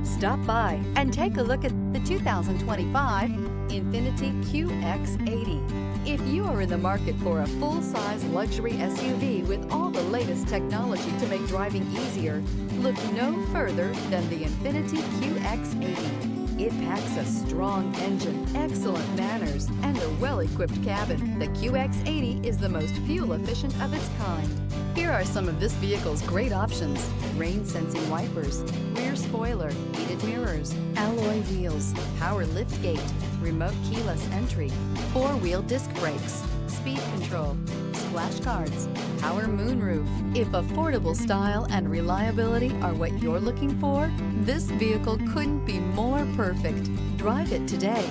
Stop by and take a look at the 2025 Infiniti QX80. If you are in the market for a full-size luxury SUV with all the latest technology to make driving easier, look no further than the Infiniti QX80. It packs a strong engine, excellent manners, and a well-equipped cabin. The QX80 is the most fuel-efficient of its kind. Here are some of this vehicle's great options: rain-sensing wipers, rear spoiler, heated mirrors, alloy wheels, power liftgate, remote keyless entry, four-wheel disc brakes, speed control, splash guards, power moonroof. If affordable style and reliability are what you're looking for, this vehicle couldn't be more perfect. Drive it today.